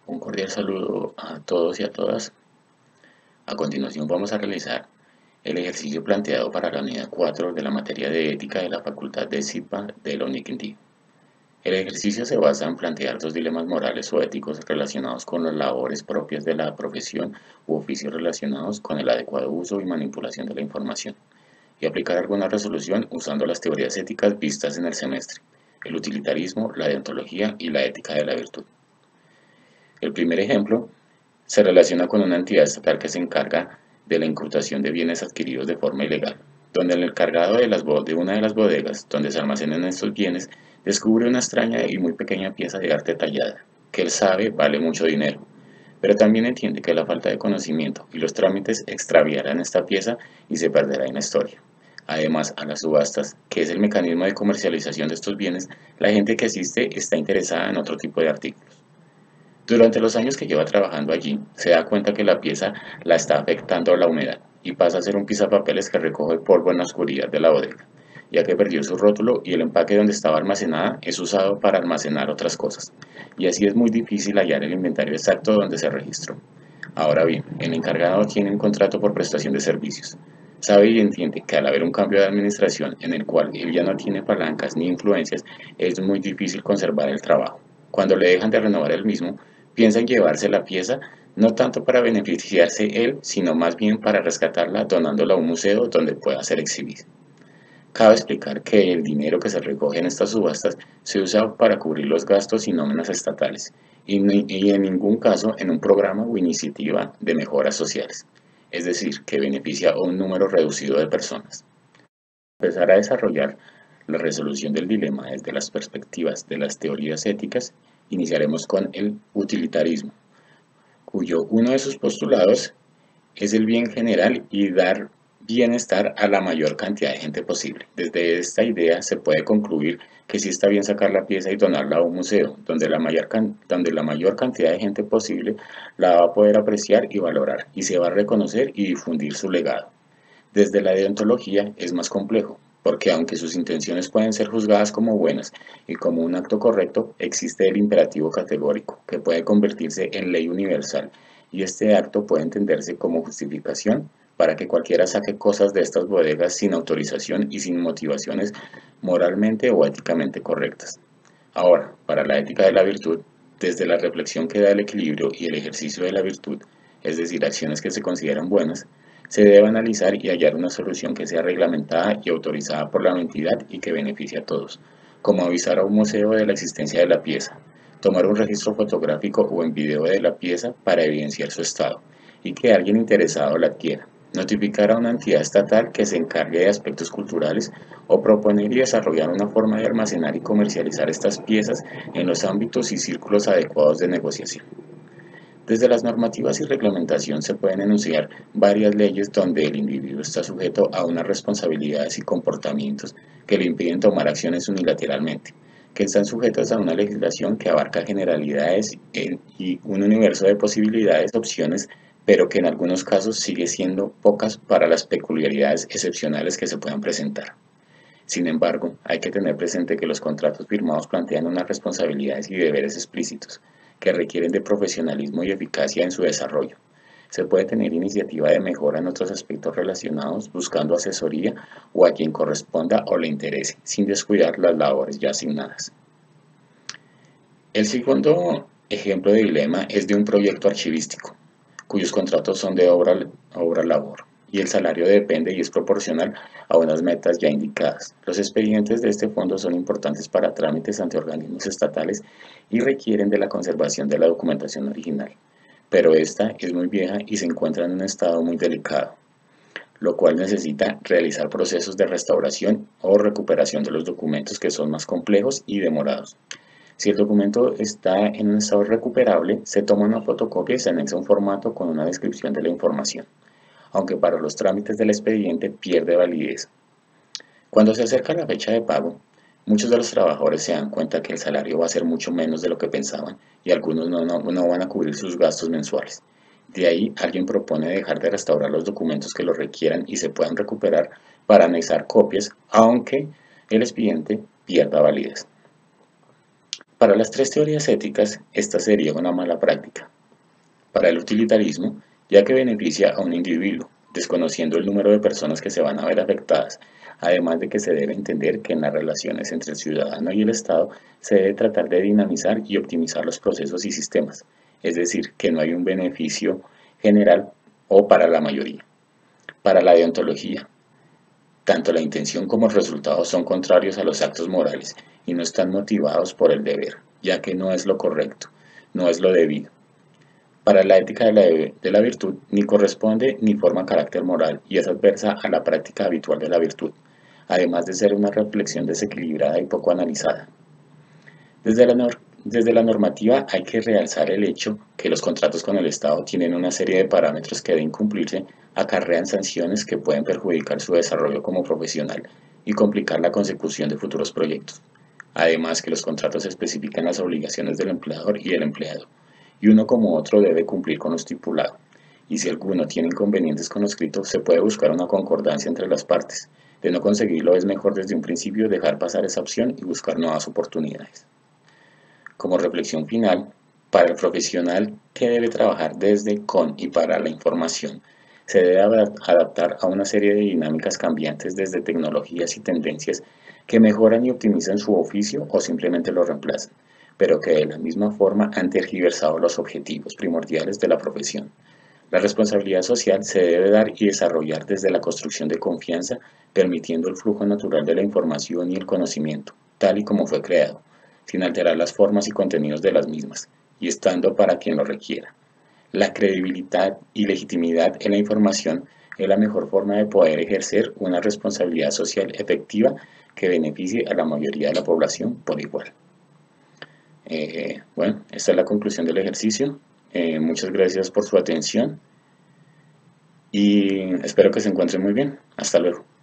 Un cordial saludo a todos y a todas. A continuación vamos a realizar el ejercicio planteado para la unidad 4 de la materia de ética de la Facultad de SIPA de la UNIQUINTÍ. El ejercicio se basa en plantear dos dilemas morales o éticos relacionados con las labores propias de la profesión u oficios relacionados con el adecuado uso y manipulación de la información, y aplicar alguna resolución usando las teorías éticas vistas en el semestre, el utilitarismo, la deontología y la ética de la virtud. El primer ejemplo se relaciona con una entidad estatal que se encarga de la incautación de bienes adquiridos de forma ilegal, donde el encargado de una de las bodegas donde se almacenan estos bienes descubre una extraña y muy pequeña pieza de arte tallada, que él sabe vale mucho dinero, pero también entiende que la falta de conocimiento y los trámites extraviarán esta pieza y se perderá en la historia. Además, a las subastas, que es el mecanismo de comercialización de estos bienes, la gente que asiste está interesada en otro tipo de artículos. Durante los años que lleva trabajando allí, se da cuenta que la pieza la está afectando la humedad y pasa a ser un pisapapeles que recoge polvo en la oscuridad de la bodega, ya que perdió su rótulo y el empaque donde estaba almacenada es usado para almacenar otras cosas, y así es muy difícil hallar el inventario exacto donde se registró. Ahora bien, el encargado tiene un contrato por prestación de servicios. Sabe y entiende que al haber un cambio de administración en el cual él ya no tiene palancas ni influencias, es muy difícil conservar el trabajo. Cuando le dejan de renovar el mismo, piensa en llevarse la pieza, no tanto para beneficiarse él, sino más bien para rescatarla donándola a un museo donde pueda ser exhibida. Cabe explicar que el dinero que se recoge en estas subastas se usa para cubrir los gastos y nóminas estatales, y en ningún caso en un programa o iniciativa de mejoras sociales, es decir, que beneficia a un número reducido de personas. Empezar a desarrollar la resolución del dilema desde las perspectivas de las teorías éticas, iniciaremos con el utilitarismo, cuyo uno de sus postulados es el bien general y dar bienestar a la mayor cantidad de gente posible. Desde esta idea se puede concluir que sí está bien sacar la pieza y donarla a un museo, donde la mayor cantidad de gente posible la va a poder apreciar y valorar, y se va a reconocer y difundir su legado. Desde la deontología es más complejo, porque aunque sus intenciones pueden ser juzgadas como buenas y como un acto correcto, existe el imperativo categórico, que puede convertirse en ley universal, y este acto puede entenderse como justificación para que cualquiera saque cosas de estas bodegas sin autorización y sin motivaciones moralmente o éticamente correctas. Ahora, para la ética de la virtud, desde la reflexión que da el equilibrio y el ejercicio de la virtud, es decir, acciones que se consideran buenas, se debe analizar y hallar una solución que sea reglamentada y autorizada por la entidad y que beneficie a todos, como avisar a un museo de la existencia de la pieza, tomar un registro fotográfico o en video de la pieza para evidenciar su estado, y que alguien interesado la adquiera, notificar a una entidad estatal que se encargue de aspectos culturales o proponer y desarrollar una forma de almacenar y comercializar estas piezas en los ámbitos y círculos adecuados de negociación. Desde las normativas y reglamentación se pueden enunciar varias leyes donde el individuo está sujeto a unas responsabilidades y comportamientos que le impiden tomar acciones unilateralmente, que están sujetas a una legislación que abarca generalidades y un universo de posibilidades, opciones, pero que en algunos casos sigue siendo pocas para las peculiaridades excepcionales que se puedan presentar. Sin embargo, hay que tener presente que los contratos firmados plantean unas responsabilidades y deberes explícitos que requieren de profesionalismo y eficacia en su desarrollo. Se puede tener iniciativa de mejora en otros aspectos relacionados buscando asesoría o a quien corresponda o le interese, sin descuidar las labores ya asignadas. El segundo ejemplo de dilema es de un proyecto archivístico, cuyos contratos son de obra-labor, y el salario depende y es proporcional a unas metas ya indicadas. Los expedientes de este fondo son importantes para trámites ante organismos estatales y requieren de la conservación de la documentación original, pero esta es muy vieja y se encuentra en un estado muy delicado, lo cual necesita realizar procesos de restauración o recuperación de los documentos que son más complejos y demorados. Si el documento está en un estado recuperable, se toma una fotocopia y se anexa un formato con una descripción de la información, aunque para los trámites del expediente pierde validez. Cuando se acerca la fecha de pago, muchos de los trabajadores se dan cuenta que el salario va a ser mucho menos de lo que pensaban y algunos no van a cubrir sus gastos mensuales. De ahí alguien propone dejar de restaurar los documentos que los requieran y se puedan recuperar para anexar copias, aunque el expediente pierda validez. Para las tres teorías éticas, esta sería una mala práctica. Para el utilitarismo, ya que beneficia a un individuo, desconociendo el número de personas que se van a ver afectadas, además de que se debe entender que en las relaciones entre el ciudadano y el Estado se debe tratar de dinamizar y optimizar los procesos y sistemas, es decir, que no hay un beneficio general o para la mayoría. Para la deontología, tanto la intención como el resultado son contrarios a los actos morales y no están motivados por el deber, ya que no es lo correcto, no es lo debido. Para la ética de la virtud, ni corresponde ni forma carácter moral y es adversa a la práctica habitual de la virtud, además de ser una reflexión desequilibrada y poco analizada. Desde la normativa hay que realzar el hecho que los contratos con el Estado tienen una serie de parámetros que deben cumplirse, acarrean sanciones que pueden perjudicar su desarrollo como profesional y complicar la consecución de futuros proyectos. Además que los contratos especifican las obligaciones del empleador y del empleado, y uno como otro debe cumplir con lo estipulado. Y si alguno tiene inconvenientes con lo escrito, se puede buscar una concordancia entre las partes. De no conseguirlo es mejor desde un principio dejar pasar esa opción y buscar nuevas oportunidades. Como reflexión final, para el profesional que debe trabajar desde, con y para la información, se debe adaptar a una serie de dinámicas cambiantes desde tecnologías y tendencias que mejoran y optimizan su oficio o simplemente lo reemplazan, pero que de la misma forma han tergiversado los objetivos primordiales de la profesión. La responsabilidad social se debe dar y desarrollar desde la construcción de confianza, permitiendo el flujo natural de la información y el conocimiento, tal y como fue creado, sin alterar las formas y contenidos de las mismas, y estando para quien lo requiera. La credibilidad y legitimidad en la información es la mejor forma de poder ejercer una responsabilidad social efectiva que beneficie a la mayoría de la población por igual. Bueno, esta es la conclusión del ejercicio. Muchas gracias por su atención y espero que se encuentren muy bien. Hasta luego.